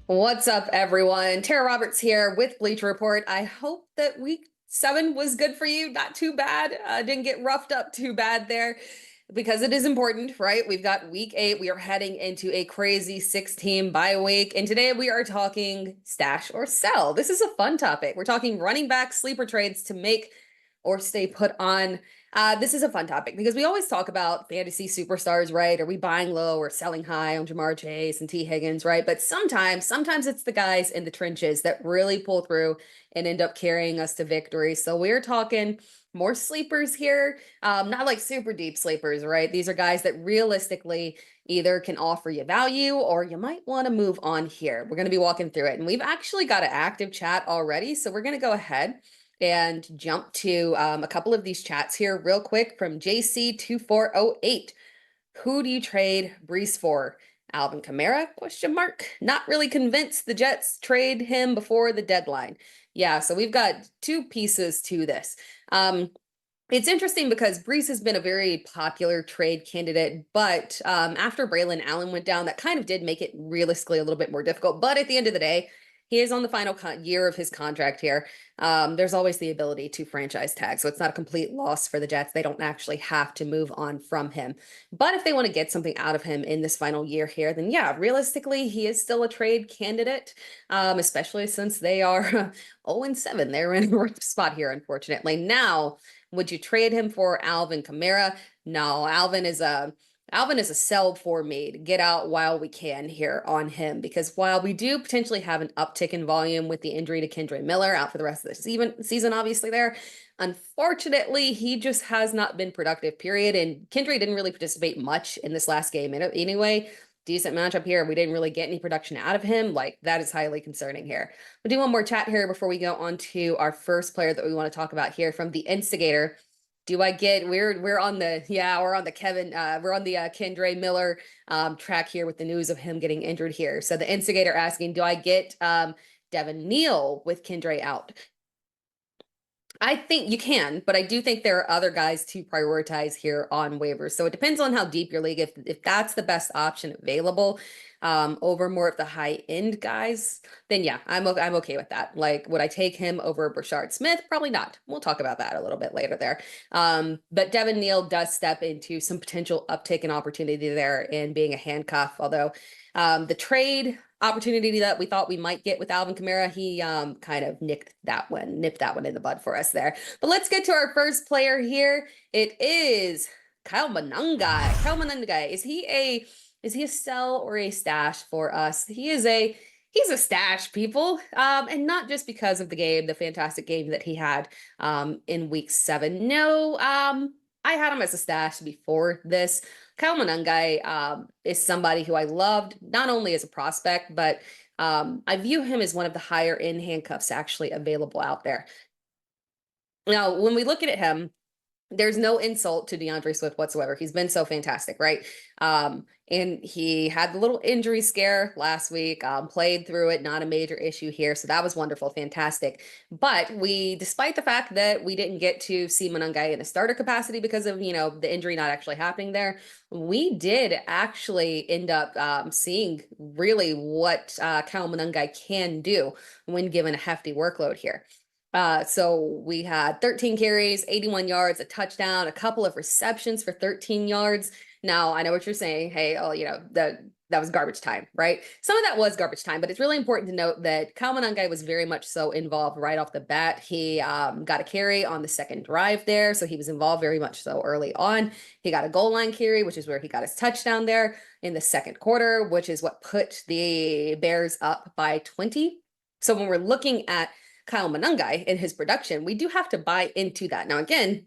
What's up, everyone? Tara Roberts here with Bleacher Report. I hope that week 7 was good for you. Not too bad. Didn't get roughed up too bad there because it is important, right? We've got week 8. We are heading into a crazy 6-team bye week. And today we are talking stash or sell. This is a fun topic. We're talking running back sleeper trades to make or stay put on. This is a fun topic because we always talk about fantasy superstars, right? Are we buying low or selling high on Jamar Chase and T. Higgins, right? But sometimes it's the guys in the trenches that really pull through and end up carrying us to victory. So we're talking more sleepers here, not like super deep sleepers, right? These are guys that realistically either can offer you value or you might want to move on here. We're going to be walking through it, and we've actually got an active chat already. So we're going to go ahead and jump to a couple of these chats here real quick from JC2408. Who do you trade Brees for? Alvin Kamara? Question mark. Not really convinced the Jets trade him before the deadline. Yeah, so we've got two pieces to this. It's interesting because Brees has been a very popular trade candidate, but after Braylon Allen went down, that kind of did make it realistically a little bit more difficult. But at the end of the day, he is on the final year of his contract here. There's always the ability to franchise tag, so it's not a complete loss for the Jets. They don't actually have to move on from him. But if they want to get something out of him in this final year here, then yeah, realistically, he is still a trade candidate, especially since they are 0-7. They're in a rough spot here, unfortunately. Now, would you trade him for Alvin Kamara? No, Alvin is a sell for me to get out while we can here on him, because while we do potentially have an uptick in volume with the injury to Kendre Miller out for the rest of the season, obviously there, unfortunately, he just has not been productive, period. And Kendre didn't really participate much in this last game anyway. Decent matchup here. We didn't really get any production out of him. Like, that is highly concerning here. We'll do one more chat here before we go on to our first player that we want to talk about here from the Instigator. Do I get we're on the Kendre Miller track here with the news of him getting injured here. So the Instigator asking, do I get Devin Neal with Kendre out? I think you can, but I do think there are other guys to prioritize here on waivers. So it depends on how deep your league, if that's the best option available, over more of the high end guys, then yeah, I'm okay with that. Like, would I take him over Brashard Smith? Probably not. We'll talk about that a little bit later there. But Devin Neal does step into some potential uptick in opportunity there in being a handcuff, although the trade opportunity that we thought we might get with Alvin Kamara, he kind of nipped that one in the bud for us there. But let's get to our first player here. It is Kyle Monangai. Kyle Monangai, is he a sell or a stash for us? He's a stash, people. And not just because of the fantastic game that he had in week 7. No, I had him as a stash before this. Kyle Monangai is somebody who I loved, not only as a prospect, but I view him as one of the higher end handcuffs actually available out there. Now, when we look at him, there's no insult to DeAndre Swift whatsoever. He's been so fantastic, right? And he had the little injury scare last week, played through it, not a major issue here. So that was wonderful, fantastic. But despite the fact that we didn't get to see Monangai in a starter capacity because of, the injury not actually happening there, we did actually end up seeing really what Kyle Monangai can do when given a hefty workload here. So we had 13 carries, 81 yards, a touchdown, a couple of receptions for 13 yards. Now, I know what you're saying. Hey, that was garbage time, right? Some of that was garbage time, but it's really important to note that Kyle Monangai was very much so involved right off the bat. He got a carry on the second drive there, so he was involved very much so early on. He got a goal line carry, which is where he got his touchdown there in the second quarter, which is what put the Bears up by 20. So when we're looking at Kyle Monangai and his production, we do have to buy into that. Now, again,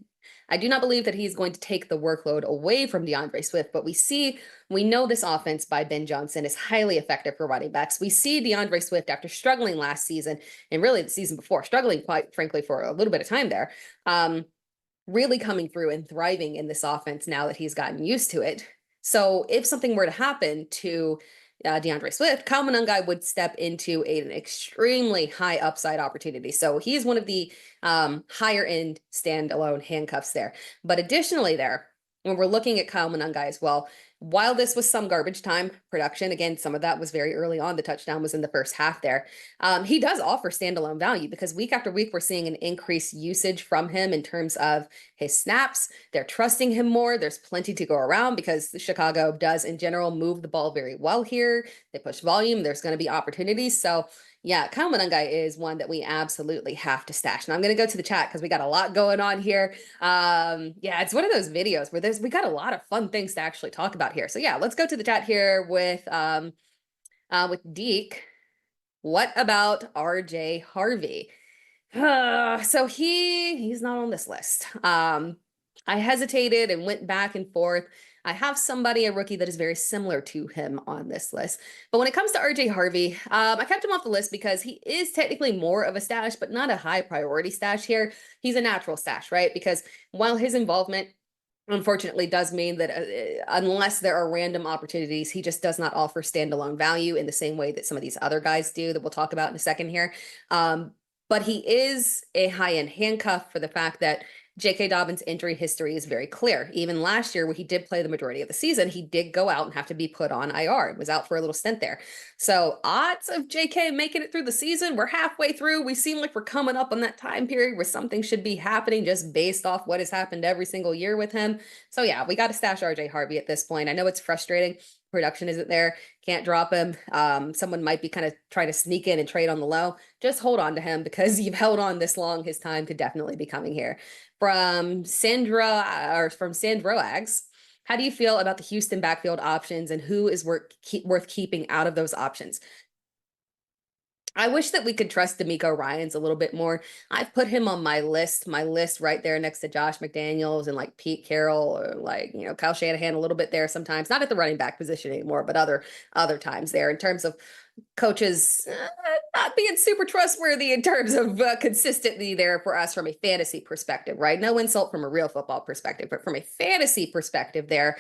I do not believe that he's going to take the workload away from DeAndre Swift, but we know this offense by Ben Johnson is highly effective for running backs. We see DeAndre Swift, after struggling last season and really the season before, struggling quite frankly for a little bit of time there, really coming through and thriving in this offense now that he's gotten used to it. So if something were to happen to DeAndre Swift, Kyle Monangai would step into an extremely high upside opportunity. So he's one of the higher end standalone handcuffs there. But additionally there, when we're looking at Kyle Monangai as well, while this was some garbage time production, again, some of that was very early on. The touchdown was in the first half there. He does offer standalone value because week after week, we're seeing an increased usage from him in terms of his snaps. They're trusting him more. There's plenty to go around because Chicago does, in general, move the ball very well here. They push volume. There's going to be opportunities. So, yeah, Kyle Monangai is one that we absolutely have to stash. And I'm going to go to the chat because we got a lot going on here. Yeah, it's one of those videos where we got a lot of fun things to actually talk about here. So yeah, let's go to the chat here with Deke. What about RJ Harvey? So he's not on this list. I hesitated and went back and forth. I have somebody, a rookie, that is very similar to him on this list. But when it comes to RJ Harvey, I kept him off the list because he is technically more of a stash, but not a high priority stash here. He's a natural stash, right? Because while his involvement unfortunately does mean that unless there are random opportunities, he just does not offer standalone value in the same way that some of these other guys do that we'll talk about in a second here. But he is a high-end handcuff for the fact that J.K. Dobbins' injury history is very clear. Even last year, when he did play the majority of the season, he did go out and have to be put on IR. Was out for a little stint there. So odds of J.K. making it through the season, we're halfway through. We seem like we're coming up on that time period where something should be happening just based off what has happened every single year with him. So yeah, we got to stash R.J. Harvey at this point. I know it's frustrating. Production isn't there. Can't drop him. Someone might be kind of trying to sneak in and trade on the low. Just hold on to him because you've held on this long. His time could definitely be coming here. From Sandroags, how do you feel about the Houston backfield options and who is worth keeping out of those options? I wish that we could trust DeMeco Ryans a little bit more. I've put him on my list right there next to Josh McDaniels and like Pete Carroll or like, Kyle Shanahan a little bit there sometimes, not at the running back position anymore, but other times there in terms of coaches not being super trustworthy in terms of consistency there for us from a fantasy perspective, right? No insult from a real football perspective, but from a fantasy perspective there,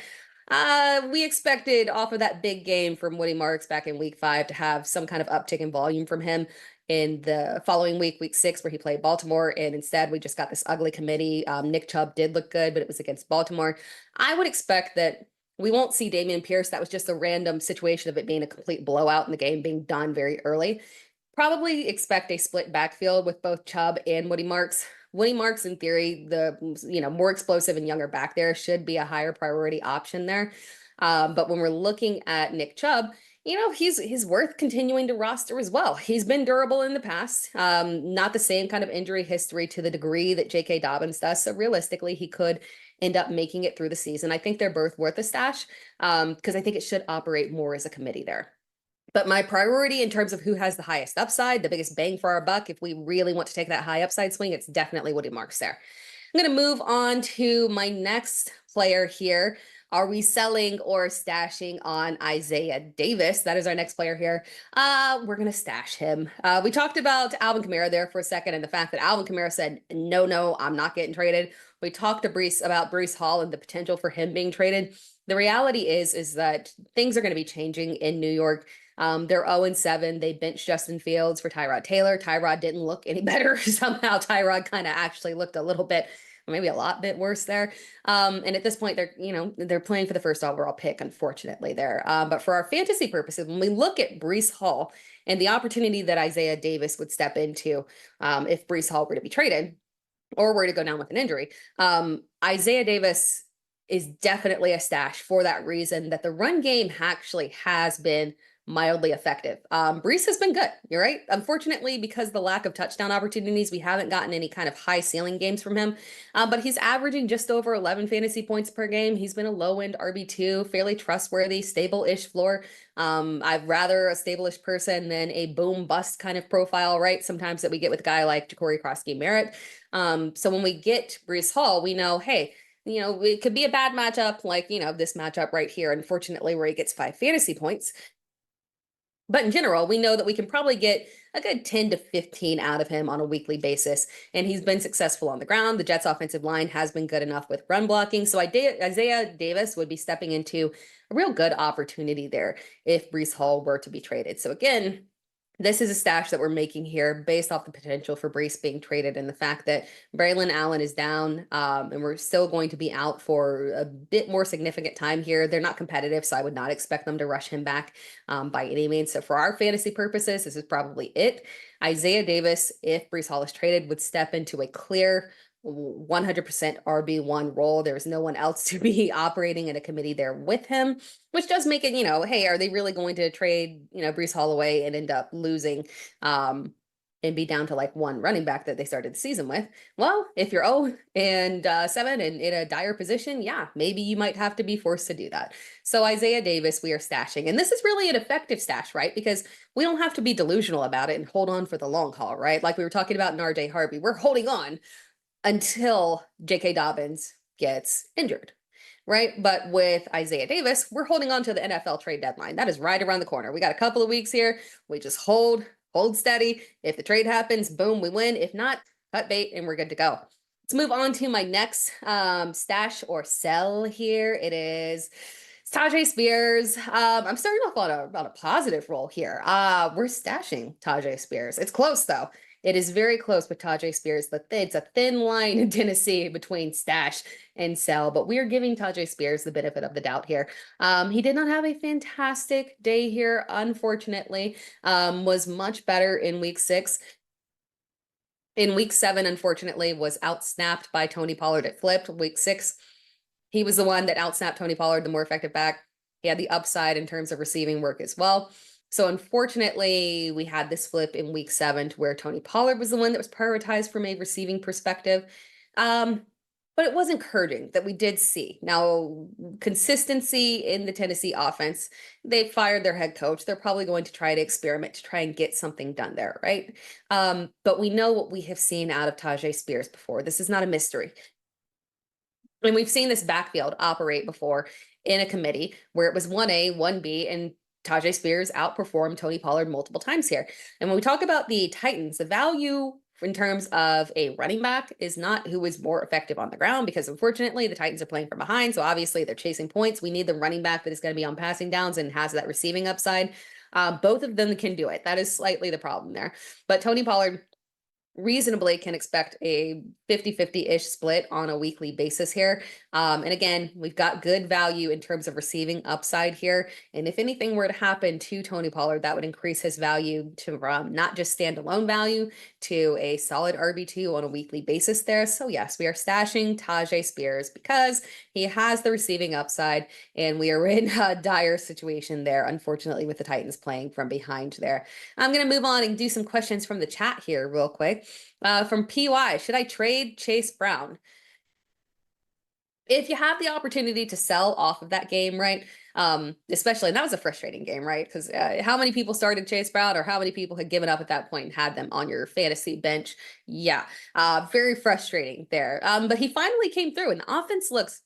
we expected off of that big game from Woody Marks back in week 5 to have some kind of uptick in volume from him in the following week 6, where he played Baltimore. And instead, we just got this ugly committee. Nick Chubb did look good, but it was against Baltimore. I would expect that we won't see Dameon Pierce. That was just a random situation of it being a complete blowout and the game being done very early. Probably expect a split backfield with both Chubb and Woody Marks. Woody Marks, in theory, the more explosive and younger back there should be a higher priority option there. But when we're looking at Nick Chubb, he's worth continuing to roster as well. He's been durable in the past, not the same kind of injury history to the degree that J.K. Dobbins does. So realistically, he could end up making it through the season. I think they're both worth a stash because I think it should operate more as a committee there. But my priority in terms of who has the highest upside, the biggest bang for our buck, if we really want to take that high upside swing, it's definitely Woody Marks there. I'm going to move on to my next player here. Are we selling or stashing on Isaiah Davis? That is our next player here. We're going to stash him. We talked about Alvin Kamara there for a second and the fact that Alvin Kamara said, no, I'm not getting traded. We talked to about Breece Hall and the potential for him being traded. The reality is that things are going to be changing in New York. They're 0-7. They benched Justin Fields for Tyrod Taylor. Tyrod didn't look any better. Somehow Tyrod kind of actually looked a little bit, maybe a lot bit worse there. And at this point, they're playing for the first overall pick, unfortunately there. But for our fantasy purposes, when we look at Breece Hall and the opportunity that Isaiah Davis would step into if Breece Hall were to be traded or were to go down with an injury, Isaiah Davis is definitely a stash for that reason that the run game actually has been mildly effective. Breece has been good. You're right. Unfortunately, because the lack of touchdown opportunities, we haven't gotten any kind of high ceiling games from him. But he's averaging just over 11 fantasy points per game. He's been a low end RB2, fairly trustworthy, stable-ish floor. I'd rather a stable-ish person than a boom bust kind of profile, right? Sometimes that we get with a guy like Ja'Cory Krosky-Merritt. So when we get Breece Hall, we know, hey, it could be a bad matchup like, this matchup right here, unfortunately, where he gets 5 fantasy points. But in general, we know that we can probably get a good 10 to 15 out of him on a weekly basis. And he's been successful on the ground. The Jets offensive line has been good enough with run blocking. So Isaiah Davis would be stepping into a real good opportunity there if Breece Hall were to be traded. So again, This is a stash that we're making here based off the potential for Brees being traded and the fact that Braylon Allen is down, and we're still going to be out for a bit more significant time here. They're not competitive, so I would not expect them to rush him back by any means. So for our fantasy purposes, this is probably it. Isaiah Davis, if Brees Hall is traded, would step into a clear 100% RB1 role. There's no one else to be operating in a committee there with him, which does make it, hey, are they really going to trade, Brees Holloway and end up losing and be down to like one running back that they started the season with? Well, if you're 0 and 7 and in a dire position, yeah, maybe you might have to be forced to do that. So Isaiah Davis, we are stashing. And this is really an effective stash, right? Because we don't have to be delusional about it and hold on for the long haul, right? Like we were talking about in RJ Harvey, we're holding on until J.K. Dobbins gets injured, right? But with Isaiah Davis, we're holding on to the NFL trade deadline. That is right around the corner. We got a couple of weeks here. We just hold steady. If the trade happens, boom, we win. If not, cut bait and we're good to go. Let's move on to my next stash or sell here. It's Tajay Spears. I'm starting off on a positive roll here. We're stashing Tajay Spears. It's close though. It is very close with Tajay Spears, but it's a thin line in Tennessee between stash and sell. But we are giving Tajay Spears the benefit of the doubt here. He did not have a fantastic day here, unfortunately. Was much better in week 6. In week 7, unfortunately, was outsnapped by Tony Pollard. It flipped. Week 6, he was the one that outsnapped Tony Pollard, the more effective back. He had the upside in terms of receiving work as well. So unfortunately, we had this flip in week 7 to where Tony Pollard was the one that was prioritized from a receiving perspective. But it was encouraging that we did see. Now, consistency in the Tennessee offense, they fired their head coach. They're probably going to try to experiment to try and get something done there, right? But we know what we have seen out of Tajay Spears before. This is not a mystery. And we've seen this backfield operate before in a committee where it was 1A, 1B, and Tajay Spears outperformed Tony Pollard multiple times here. And when we talk about the Titans, the value in terms of a running back is not who is more effective on the ground, because unfortunately the Titans are playing from behind. So obviously they're chasing points. We need the running back that is going to be on passing downs and has that receiving upside. Both of them can do it. That is slightly the problem there. But Tony Pollard reasonably can expect a 50-50-ish split on a weekly basis here. And again, we've got good value in terms of receiving upside here. And if anything were to happen to Tony Pollard, that would increase his value to not just standalone value to a solid RB2 on a weekly basis there. So yes, we are stashing Tajay Spears because he has the receiving upside, and we are in a dire situation there, unfortunately, with the Titans playing from behind there. I'm going to move on and do some questions from the chat here real quick. From PY, should I trade Chase Brown? If you have the opportunity to sell off of that game, right? Especially, and that was a frustrating game, right? Because how many people started Chase Brown, or how many people had given up at that point and had them on your fantasy bench? Yeah, very frustrating there. But he finally came through, and the offense looks,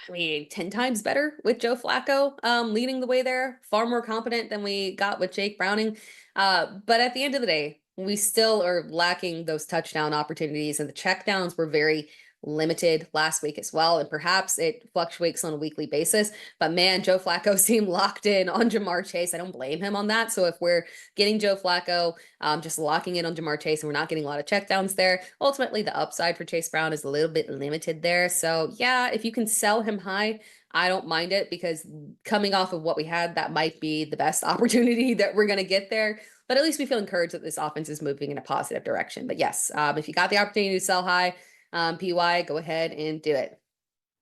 10 times better with Joe Flacco leading the way there. Far more competent than we got with Jake Browning. But at the end of the day, we still are lacking those touchdown opportunities, and the checkdowns were very limited last week as well. And perhaps it fluctuates on a weekly basis. But man, Joe Flacco seemed locked in on Jamar Chase. I don't blame him on that. So if we're getting Joe Flacco, just locking in on Jamar Chase, and we're not getting a lot of checkdowns there, ultimately the upside for Chase Brown is a little bit limited there. So yeah, if you can sell him high, I don't mind it, because coming off of what we had, that might be the best opportunity that we're going to get there. But at least we feel encouraged that this offense is moving in a positive direction. But yes, if you got the opportunity to sell high, PY, go ahead and do it.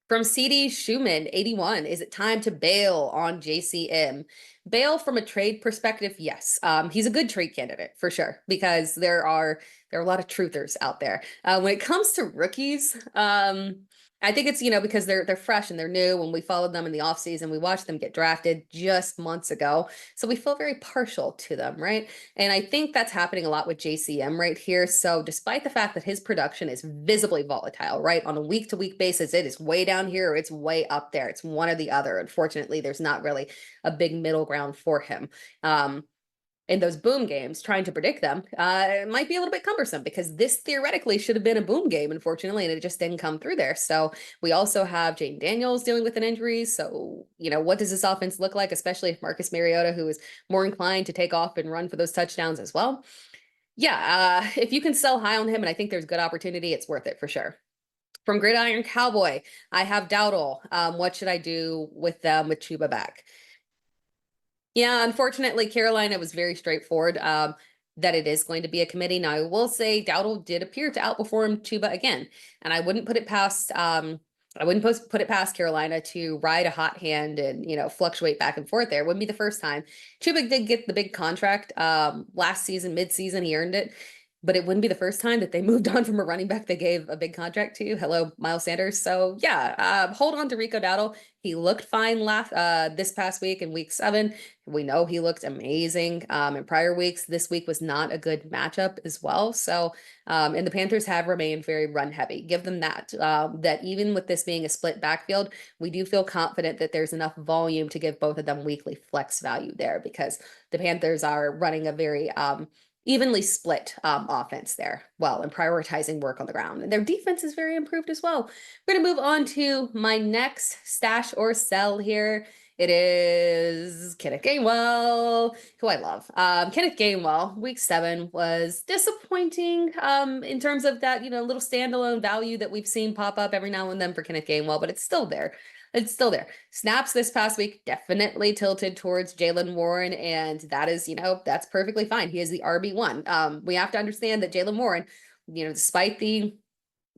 From CD Schumann, 81, is it time to bail on JCM? Bail from a trade perspective, yes. He's a good trade candidate for sure, because there are a lot of truthers out there. When it comes to rookies, I think it's, because they're fresh and they're new. When we followed them in the offseason, we watched them get drafted just months ago. So we feel very partial to them, right? And I think that's happening a lot with JCM right here. So despite the fact that his production is visibly volatile, right? On a week-to-week basis, it is way down here or it's way up there. It's one or the other. Unfortunately, there's not really a big middle ground for him. in those boom games, trying to predict them, it might be a little bit cumbersome because this theoretically should have been a boom game, unfortunately, and it just didn't come through there. So we also have Jaden Daniels dealing with an injury. So, what does this offense look like, especially if Marcus Mariota, who is more inclined to take off and run for those touchdowns as well? Yeah, if you can sell high on him, and I think there's good opportunity, it's worth it for sure. From Gridiron Cowboy, I have Dowdle. What should I do with them with Chuba back? Yeah, unfortunately, Carolina was very straightforward that it is going to be a committee. Now, I will say Dowdle did appear to outperform Chuba again, and I wouldn't put it past Carolina to ride a hot hand and fluctuate back and forth there. It wouldn't be the first time. Chuba did get the big contract last season, mid-season, he earned it. But it wouldn't be the first time that they moved on from a running back they gave a big contract to. Hello, Miles Sanders. So yeah, hold on to Rico Dowdle. He looked fine this past week in week 7. We know he looked amazing in prior weeks. This week was not a good matchup as well. So, and the Panthers have remained very run heavy. Give them that. That even with this being a split backfield, we do feel confident that there's enough volume to give both of them weekly flex value there because the Panthers are running a very evenly split offense there. Well, and prioritizing work on the ground. And their defense is very improved as well. We're going to move on to my next stash or sell here. It is Kenneth Gainwell, who I love. Kenneth Gainwell, week 7 was disappointing in terms of that, little standalone value that we've seen pop up every now and then for Kenneth Gainwell, but it's still there. It's still there. Snaps this past week definitely tilted towards Jaylen Warren, and that is, that's perfectly fine. He is the RB1. We have to understand that Jaylen Warren, despite the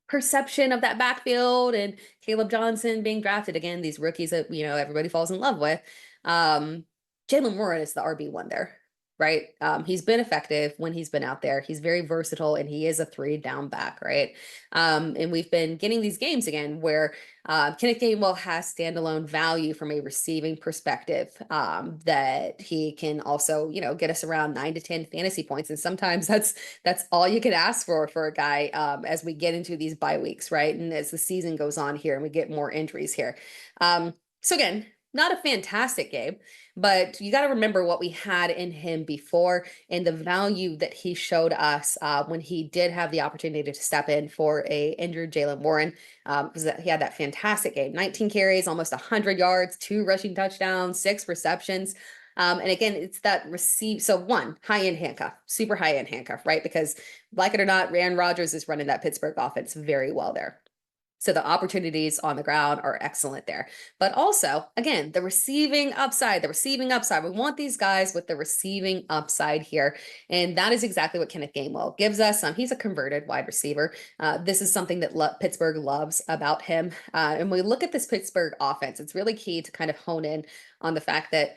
perception of that backfield and Caleb Johnson being drafted again, these rookies that everybody falls in love with. Jaylen Warren is the RB1 there, right? He's been effective when he's been out there. He's very versatile and he is a 3-down back, right? And we've been getting these games again where Kenneth Gainwell has standalone value from a receiving perspective that he can also, get us around 9 to 10 fantasy points. And sometimes that's all you can ask for a guy as we get into these bye weeks, right? And as the season goes on here and we get more injuries here. So again, not a fantastic game, but you got to remember what we had in him before and the value that he showed us when he did have the opportunity to step in for a injured Jaylen Warren. Because he had that fantastic game, 19 carries, almost 100 yards, 2 rushing touchdowns, 6 receptions. And again, it's that receive. So 1, high-end handcuff, super high-end handcuff, right? Because like it or not, Aaron Rodgers is running that Pittsburgh offense very well there. So the opportunities on the ground are excellent there. But also, again, the receiving upside. We want these guys with the receiving upside here. And that is exactly what Kenneth Gainwell gives us. He's a converted wide receiver. This is something that Pittsburgh loves about him. And when we look at this Pittsburgh offense, it's really key to kind of hone in on the fact that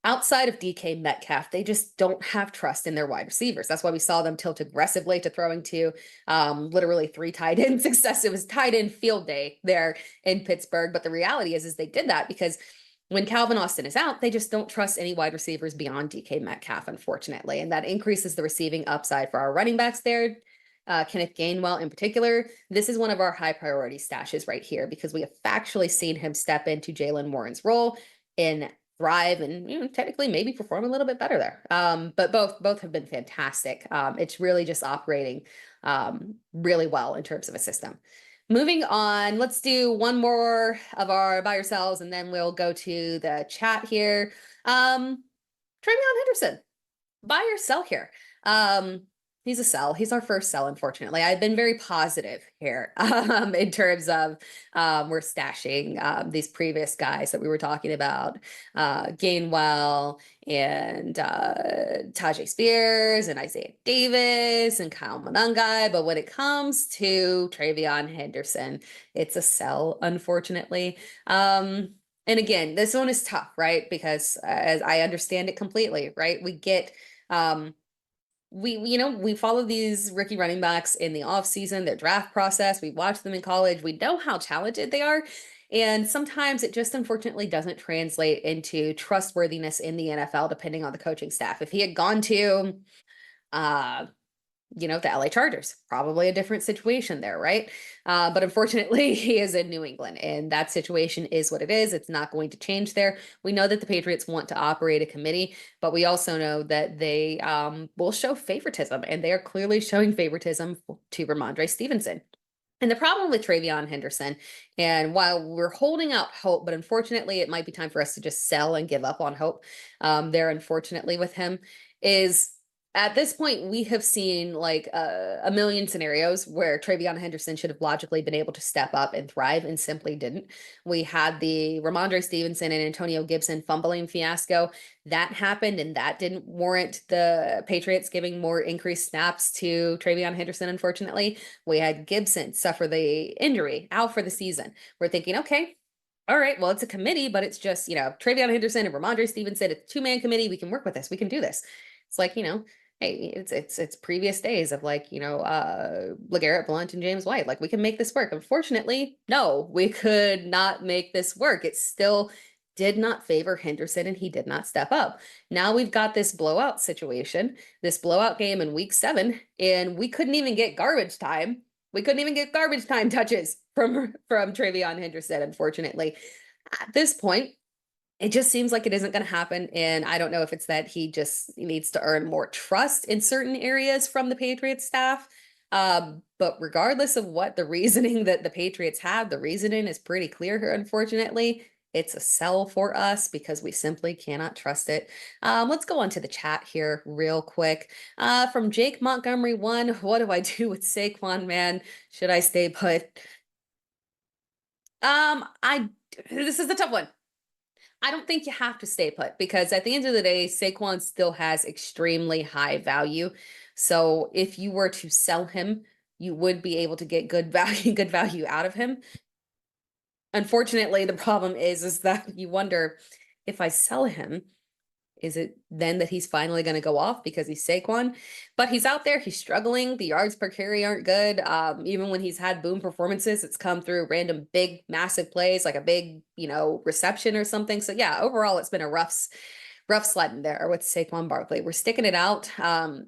outside of DK Metcalf, they just don't have trust in their wide receivers. That's why we saw them tilt aggressively to throwing to literally 3 tight end success. It was tight end field day there in Pittsburgh. But the reality is they did that because when Calvin Austin is out, they just don't trust any wide receivers beyond DK Metcalf, unfortunately. And that increases the receiving upside for our running backs there. Kenneth Gainwell in particular, this is one of our high priority stashes right here because we have factually seen him step into Jaylen Warren's role in thrive and technically maybe perform a little bit better there. But both have been fantastic. It's really just operating really well in terms of a system. Moving on, let's do one more of our buy or sells, and then we'll go to the chat here. Travion Henderson, buy or sell here. He's a sell. He's our first sell, unfortunately. I've been very positive here in terms of we're stashing these previous guys that we were talking about, Gainwell and Tajay Spears and Isaiah Davis and Kyle Monangai. But when it comes to Travion Henderson, it's a sell, unfortunately. And again, this one is tough, right? Because as I understand it completely, right? We get we follow these rookie running backs in the offseason, their draft process. We watch them in college. We know how talented they are. And sometimes it just unfortunately doesn't translate into trustworthiness in the NFL, depending on the coaching staff. If he had gone to the LA Chargers. Probably a different situation there, right? But unfortunately, he is in New England, and that situation is what it is. It's not going to change there. We know that the Patriots want to operate a committee, but we also know that they will show favoritism, and they are clearly showing favoritism to Ramondre Stevenson. And the problem with Travion Henderson, and while we're holding out hope, but unfortunately it might be time for us to just sell and give up on hope there, unfortunately, with him, is at this point we have seen like a million scenarios where Travion Henderson should have logically been able to step up and thrive and simply didn't. We had the Ramondre Stevenson and Antonio Gibson fumbling fiasco. That happened, and that didn't warrant the Patriots giving more increased snaps to Travion Henderson, unfortunately. We had Gibson suffer the injury, out for the season. We're thinking, okay, all right, well, it's a committee, but it's just, Travion Henderson and Ramondre Stevenson. It's a two-man committee. We can work with this. We can do this. It's like, hey, it's previous days of like, LeGarrette Blount and James White. Like, we can make this work. Unfortunately, no, we could not make this work. It still did not favor Henderson, and he did not step up. Now we've got this blowout situation, this blowout game in week 7, and we couldn't even get garbage time. We couldn't even get garbage time touches from Travion Henderson, unfortunately. At this point, it just seems like it isn't going to happen. And I don't know if it's that he just needs to earn more trust in certain areas from the Patriots staff. But regardless of what the reasoning that the Patriots have, the reasoning is pretty clear here, unfortunately. It's a sell for us because we simply cannot trust it. Let's go on to the chat here real quick. From Jake Montgomery 1, what do I do with Saquon, man? Should I stay put? This is the tough one. I don't think you have to stay put because at the end of the day, Saquon still has extremely high value. So if you were to sell him, you would be able to get good value out of him. Unfortunately, the problem is that you wonder, if I sell him, is it then that he's finally going to go off because he's Saquon? But he's out there, he's struggling. The yards per carry aren't good. Even when he's had boom performances, it's come through random big, massive plays, like a big, reception or something. So yeah, overall, it's been a rough sledding there with Saquon Barkley. We're sticking it out.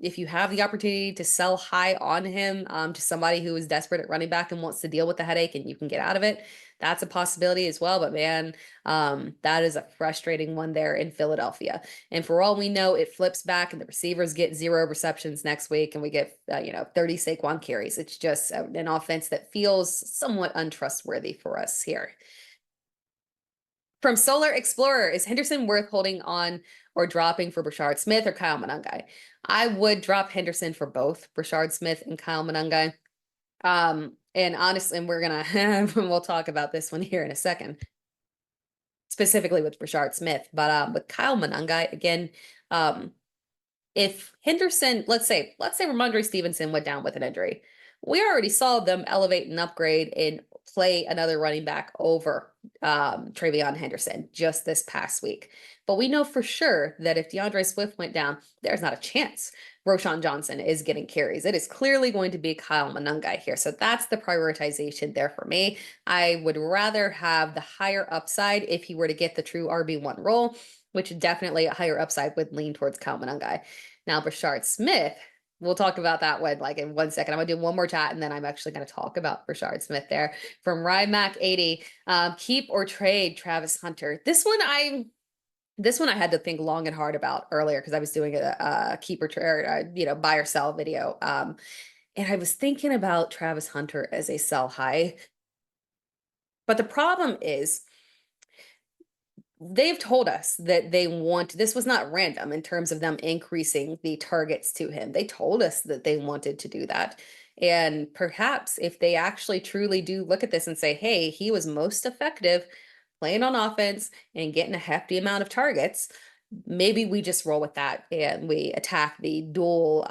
If you have the opportunity to sell high on him to somebody who is desperate at running back and wants to deal with the headache and you can get out of it, that's a possibility as well. But man, that is a frustrating one there in Philadelphia. And for all we know, it flips back and the receivers get 0 receptions next week and we get, 30 Saquon carries. It's just an offense that feels somewhat untrustworthy for us here. From Solar Explorer, is Henderson worth holding on or dropping for Brashard Smith or Kyle Monangai? I would drop Henderson for both Brashard Smith and Kyle Monangai. And honestly, and we're gonna we'll talk about this one here in a second, specifically with Brashard Smith. But with Kyle Monangai, again, if Henderson, let's say Ramondre Stevenson went down with an injury, we already saw them elevate and upgrade and play another running back over Travion Henderson just this past week. But we know for sure that if DeAndre Swift went down, there's not a chance Roschon Johnson is getting carries. It is clearly going to be Kyle Monangai here. So that's the prioritization there for me. I would rather have the higher upside if he were to get the true RB1 role, which definitely a higher upside would lean towards Kyle Monangai. Now, Brashard Smith, we'll talk about that one like in 1 second. I'm gonna do one more chat and then I'm actually gonna talk about Brashard Smith there. From Rymac80, keep or trade Travis Hunter. This one I had to think long and hard about earlier because I was doing a keep or trade, buy or sell video. And I was thinking about Travis Hunter as a sell high. But the problem is they've told us that they want, this was not random in terms of them increasing the targets to him. They told us that they wanted to do that. And perhaps if they actually truly do look at this and say, hey, he was most effective playing on offense and getting a hefty amount of targets, maybe we just roll with that and we attack the dual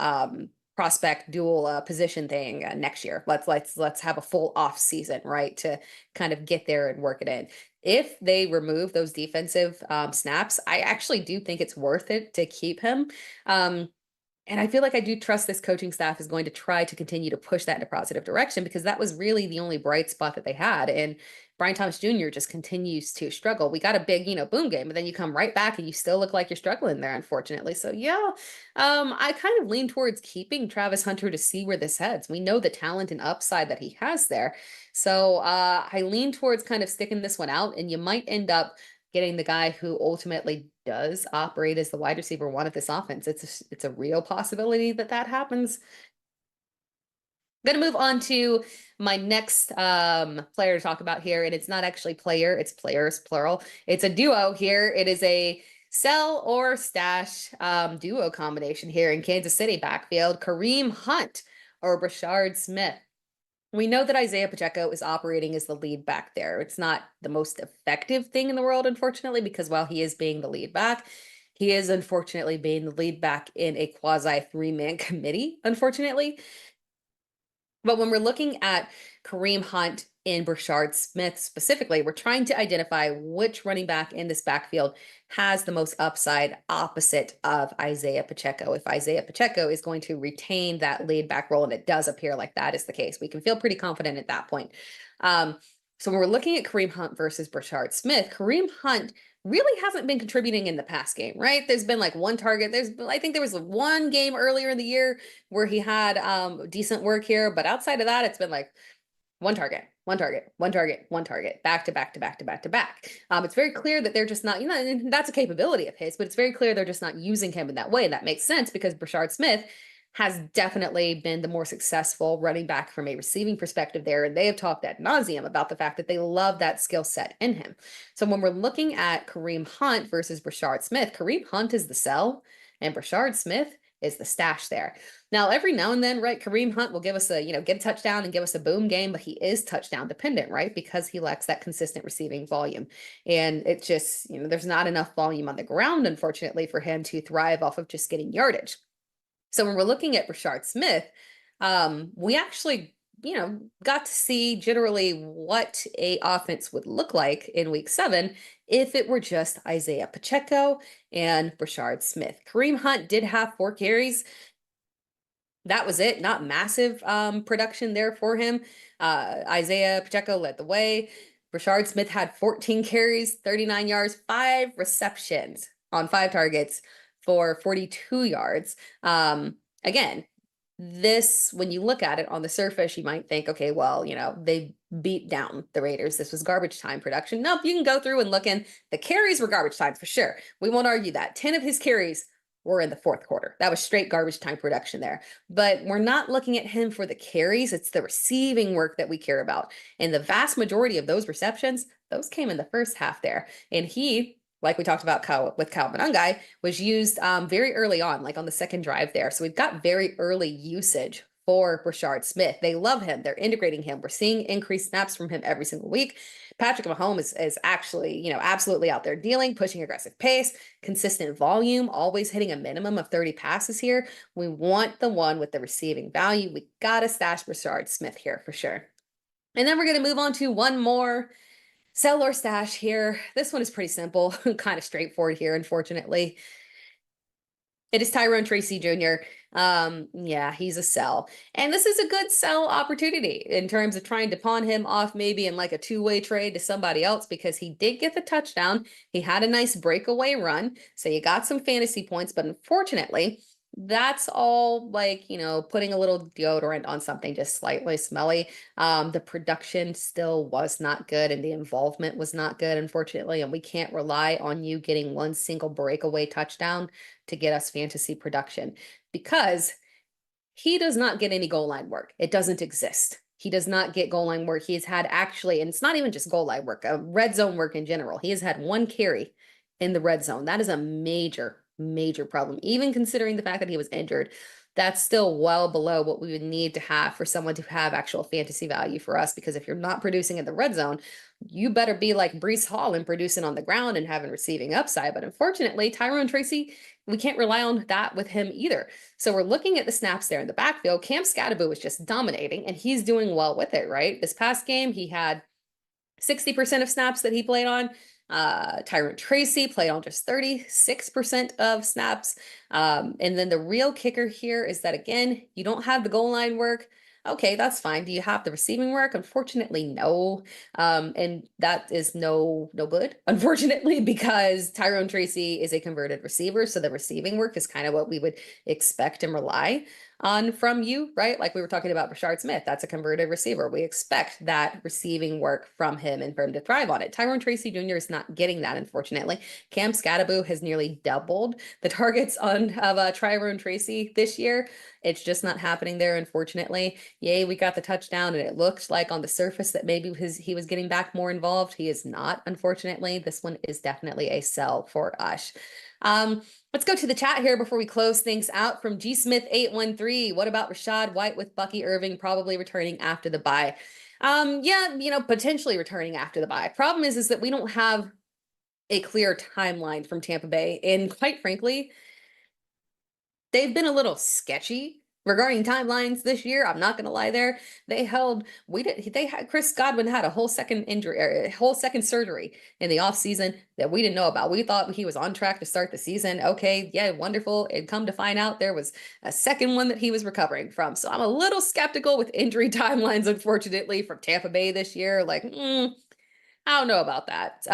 prospect dual position thing next year. Let's have a full off season, right, to kind of get there and work it in. If they remove those defensive snaps, I actually do think it's worth it to keep him. And I feel like I do trust this coaching staff is going to try to continue to push that in a positive direction because that was really the only bright spot that they had. And Brian Thomas Jr. just continues to struggle. We got a big, boom game, but then you come right back and you still look like you're struggling there, unfortunately. So yeah, I kind of lean towards keeping Travis Hunter to see where this heads. We know the talent and upside that he has there. So I lean towards kind of sticking this one out, and you might end up getting the guy who ultimately does operate as the wide receiver one of this offense. It's a real possibility that that happens. I'm going to move on to my next player to talk about here, and it's not actually player, it's players, plural. It's a duo here. It is a sell or stash duo combination here in Kansas City backfield. Kareem Hunt or Brashard Smith. We know that Isaiah Pacheco is operating as the lead back there. It's not the most effective thing in the world, unfortunately, because while he is being the lead back, he is unfortunately being the lead back in a quasi three-man committee, unfortunately. But when we're looking at Kareem Hunt and Brashard Smith specifically, we're trying to identify which running back in this backfield has the most upside opposite of Isaiah Pacheco. If Isaiah Pacheco is going to retain that lead back role, and it does appear like that is the case, we can feel pretty confident at that point. So when we're looking at Kareem Hunt versus Brashard Smith, Kareem Hunt really hasn't been contributing in the pass game, right? There's been like one target. I think there was one game earlier in the year where he had decent work here, but outside of that, it's been like one target, one target, one target, one target, back to back to back to back to back. It's very clear that they're just not, that's a capability of his, but it's very clear they're just not using him in that way. And that makes sense because Brashard Smith has definitely been the more successful running back from a receiving perspective there. And they have talked ad nauseum about the fact that they love that skill set in him. So when we're looking at Kareem Hunt versus Brashard Smith, Kareem Hunt is the sell and Brashard Smith is the stash there. Now, every now and then, right, Kareem Hunt will give us a, get a touchdown and give us a boom game, but he is touchdown dependent, right? Because he lacks that consistent receiving volume. And it just, there's not enough volume on the ground, unfortunately, for him to thrive off of just getting yardage. So when we're looking at Brashard Smith, we actually, got to see generally what a offense would look like in week 7 if it were just Isaiah Pacheco and Brashard Smith. Kareem Hunt did have 4 carries. That was it, not massive production there for him. Isaiah Pacheco led the way. Brashard Smith had 14 carries, 39 yards, 5 receptions on 5 targets for 42 yards. Again, this, when you look at it on the surface, you might think, okay, well, they beat down the Raiders. This was garbage time production. Nope, you can go through and look in. The carries were garbage time for sure. We won't argue that. 10 of his carries were in the 4th quarter. That was straight garbage time production there. But we're not looking at him for the carries. It's the receiving work that we care about. And the vast majority of those receptions, those came in the first half there. And he, like we talked about with Kyle Monangai, was used very early on, like on the 2nd drive there. So we've got very early usage for Brashard Smith. They love him. They're integrating him. We're seeing increased snaps from him every single week. Patrick Mahomes is actually, absolutely out there dealing, pushing aggressive pace, consistent volume, always hitting a minimum of 30 passes here. We want the one with the receiving value. We got to stash Brashard Smith here for sure. And then we're going to move on to one more sell or stash here. This one is pretty simple, kind of straightforward here, unfortunately. It is Tyrone Tracy Jr. Yeah, he's a sell. And this is a good sell opportunity in terms of trying to pawn him off maybe in like a 2-way trade to somebody else because he did get the touchdown. He had a nice breakaway run. So you got some fantasy points, but unfortunately, that's all like, putting a little deodorant on something just slightly smelly. The production still was not good and the involvement was not good, unfortunately. And we can't rely on you getting one single breakaway touchdown to get us fantasy production because he does not get any goal line work. It doesn't exist. He does not get goal line work. He's had actually, and it's not even just goal line work, red zone work in general. He has had 1 carry in the red zone. That is a major problem. Even considering the fact that he was injured, that's still well below what we would need to have for someone to have actual fantasy value for us. Because if you're not producing in the red zone, you better be like Breece Hall and producing on the ground and having receiving upside. But unfortunately, Tyrone Tracy, we can't rely on that with him either. So we're looking at the snaps there in the backfield. Cam Scatterbo was just dominating and he's doing well with it, right? This past game, he had 60% of snaps that he played on. Tyrant Tracy played on just 36% of snaps. And then the real kicker here is that, again, you don't have the goal line work. Okay, that's fine. Do you have the receiving work? Unfortunately, no. And that is no good, unfortunately, because Tyrone Tracy is a converted receiver. So the receiving work is kind of what we would expect and rely on from you, right? Like we were talking about Rashard Smith, that's a converted receiver. We expect that receiving work from him and for him to thrive on it. Tyrone Tracy Jr. is not getting that, unfortunately. Cam Scattaboo has nearly doubled the targets of Tyrone Tracy this year. It's just not happening there, unfortunately. Yay, we got the touchdown, and it looked like on the surface that maybe he was getting back more involved. He is not, unfortunately. This one is definitely a sell for us. Let's go to the chat here before we close things out. From G Smith 813, what about Rachaad White with Bucky Irving probably returning after the bye? Yeah, potentially returning after the bye. Problem is that we don't have a clear timeline from Tampa Bay, and quite frankly, they've been a little sketchy regarding timelines this year. I'm not gonna lie there. They had Chris Godwin had a whole second injury, or a whole second surgery in the offseason that we didn't know about. We thought he was on track to start the season. Okay, yeah, wonderful. And come to find out there was a second one that he was recovering from. So I'm a little skeptical with injury timelines, unfortunately, from Tampa Bay this year. Like, I don't know about that.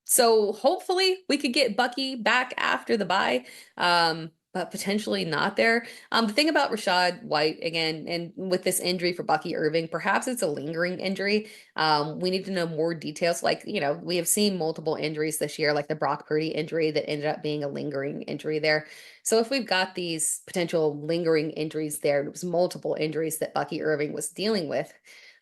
So hopefully we could get Bucky back after the bye. But potentially not there. The thing about Rachaad White, again, and with this injury for Bucky Irving, perhaps it's a lingering injury. We need to know more details. Like, we have seen multiple injuries this year, like the Brock Purdy injury that ended up being a lingering injury there. So if we've got these potential lingering injuries there, it was multiple injuries that Bucky Irving was dealing with,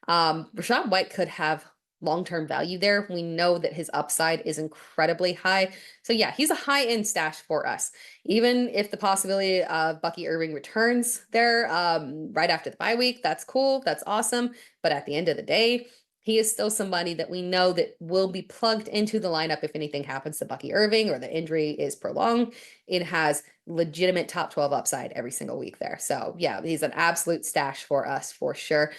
Rachaad White could have long-term value there. We know that his upside is incredibly high. So yeah, he's a high-end stash for us. Even if the possibility of Bucky Irving returns there right after the bye week, that's cool. That's awesome. But at the end of the day, he is still somebody that we know that will be plugged into the lineup if anything happens to Bucky Irving or the injury is prolonged. It has legitimate top 12 upside every single week there. So yeah, he's an absolute stash for us for sure.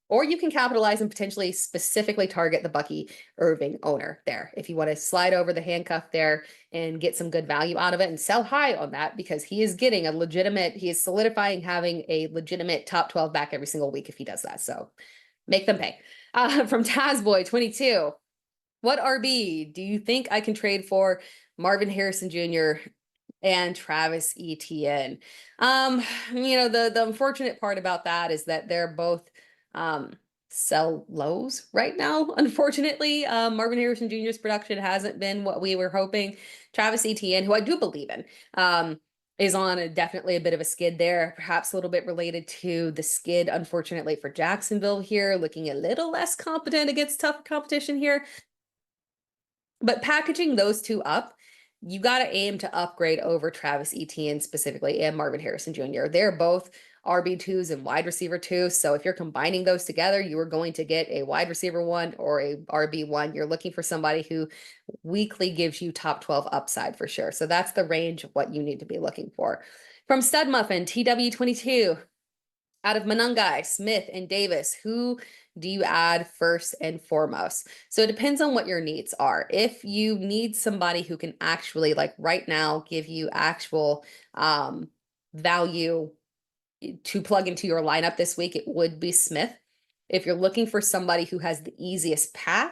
Or you can capitalize and potentially specifically target the Bucky Irving owner there. If you want to slide over the handcuff there and get some good value out of it and sell high on that, because he is solidifying having a legitimate top 12 back every single week if he does that. So make them pay. From Tazboy22, what RB do you think I can trade for Marvin Harrison Jr. and Travis Etienne? The unfortunate part about that is that they're both sell lows right now. Unfortunately, Marvin Harrison Jr.'s production hasn't been what we were hoping. Travis Etienne, who I do believe in, is on definitely a bit of a skid there, perhaps a little bit related to the skid, unfortunately, for Jacksonville here, looking a little less competent against tough competition here. But packaging those two up, you got to aim to upgrade over Travis Etienne specifically and Marvin Harrison Jr. They're both RB2s and wide receiver 2. So if you're combining those together, you are going to get a wide receiver 1 or a RB1. You're looking for somebody who weekly gives you top 12 upside for sure. So that's the range of what you need to be looking for. From Stud Muffin, TW22, out of Monangai, Smith, and Davis, who do you add first and foremost? So it depends on what your needs are. If you need somebody who can actually, like right now, give you actual value to plug into your lineup this week, it would be Smith. If you're looking for somebody who has the easiest path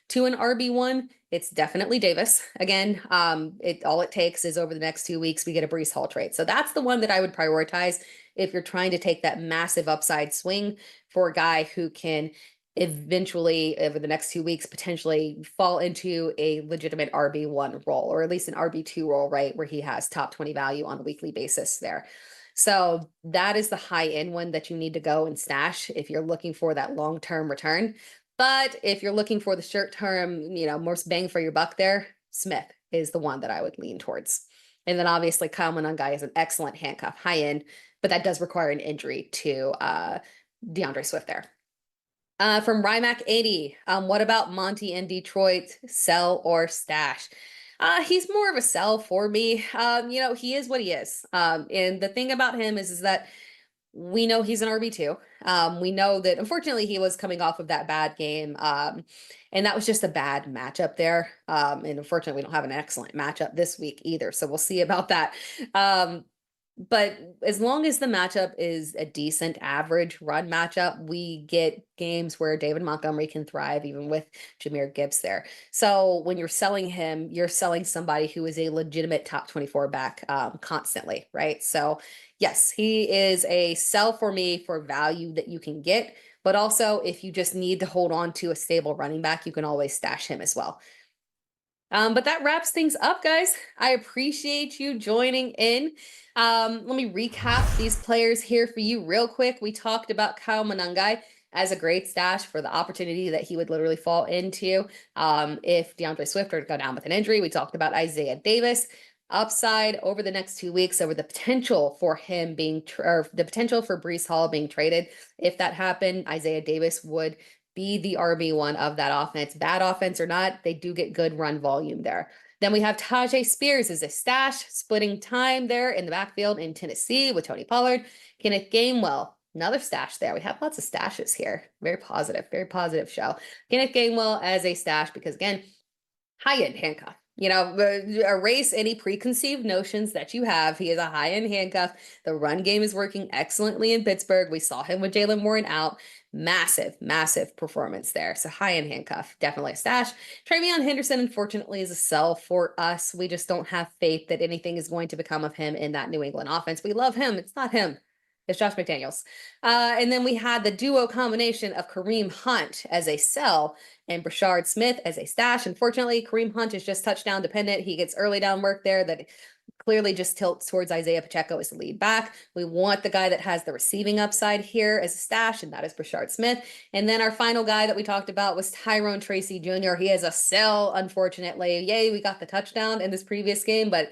to an RB1, it's definitely Davis. Again, all it takes is over the next 2 weeks, we get a Breece Hall trade. So that's the one that I would prioritize if you're trying to take that massive upside swing for a guy who can eventually, over the next 2 weeks, potentially fall into a legitimate RB1 role, or at least an RB2 role, right? Where he has top 20 value on a weekly basis there. So that is the high end one that you need to go and stash if you're looking for that long-term return. But if you're looking for the short-term, most bang for your buck there, Smith is the one that I would lean towards. And then obviously Kyle Monangai is an excellent handcuff, high end, but that does require an injury to DeAndre Swift there. From Rymac 80, what about Monty in Detroit, sell or stash? He's more of a sell for me. He is what he is. And the thing about him is that we know he's an RB2. We know that unfortunately he was coming off of that bad game. And that was just a bad matchup there. And unfortunately, we don't have an excellent matchup this week either. So we'll see about that. But as long as the matchup is a decent average run matchup, we get games where David Montgomery can thrive even with Jahmyr Gibbs there. So when you're selling him, you're selling somebody who is a legitimate top 24 back constantly, right? So yes, he is a sell for me for value that you can get. But also, if you just need to hold on to a stable running back, you can always stash him as well. But that wraps things up, guys. I appreciate you joining in. Let me recap these players here for you real quick. We talked about Kyle Monangai as a great stash for the opportunity that he would literally fall into if DeAndre Swift were to go down with an injury. We talked about Isaiah Davis. Upside over the next 2 weeks over the potential for him being, or the potential for Breece Hall being traded. If that happened, Isaiah Davis would be the RB1 of that offense. Bad offense or not, they do get good run volume there. Then we have Tajay Spears as a stash, splitting time there in the backfield in Tennessee with Tony Pollard. Kenneth Gainwell, another stash there. We have lots of stashes here. Very positive show. Kenneth Gainwell as a stash because, again, high-end handcuff. You know, erase any preconceived notions that you have. He is a high-end handcuff. The run game is working excellently in Pittsburgh. We saw him with Jalen Warren out. Massive performance there. So high-end handcuff, definitely a stash. Travion Henderson, unfortunately, is a sell for us. We just don't have faith that anything is going to become of him in that New England offense. We love him. It's not him. It's Josh McDaniels. And then we had the duo combination of Kareem Hunt as a sell and Brashard Smith as a stash. Unfortunately, Kareem Hunt is just touchdown dependent. He gets early down work there that clearly just tilts towards Isaiah Pacheco as the lead back. We want the guy that has the receiving upside here as a stash, and that is Brashard Smith. And then our final guy that we talked about was Tyrone Tracy Jr. He is a sell, unfortunately. Yay, we got the touchdown in this previous game, but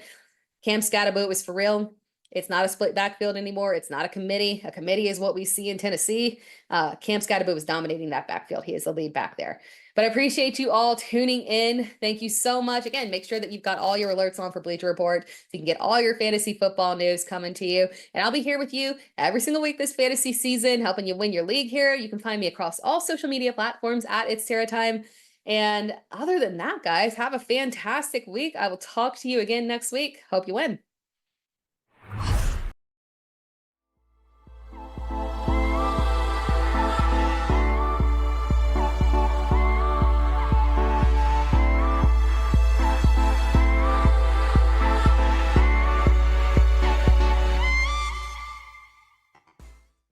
Cam Scatterboot was for real. It's not a split backfield anymore. It's not a committee. A committee is what we see in Tennessee. Cam Scatterboot was dominating that backfield. He is the lead back there. But I appreciate you all tuning in. Thank you so much. Again, make sure that you've got all your alerts on for Bleacher Report so you can get all your fantasy football news coming to you. And I'll be here with you every single week this fantasy season, helping you win your league here. You can find me across all social media platforms at It's Terra Time. And other than that, guys, have a fantastic week. I will talk to you again next week. Hope you win.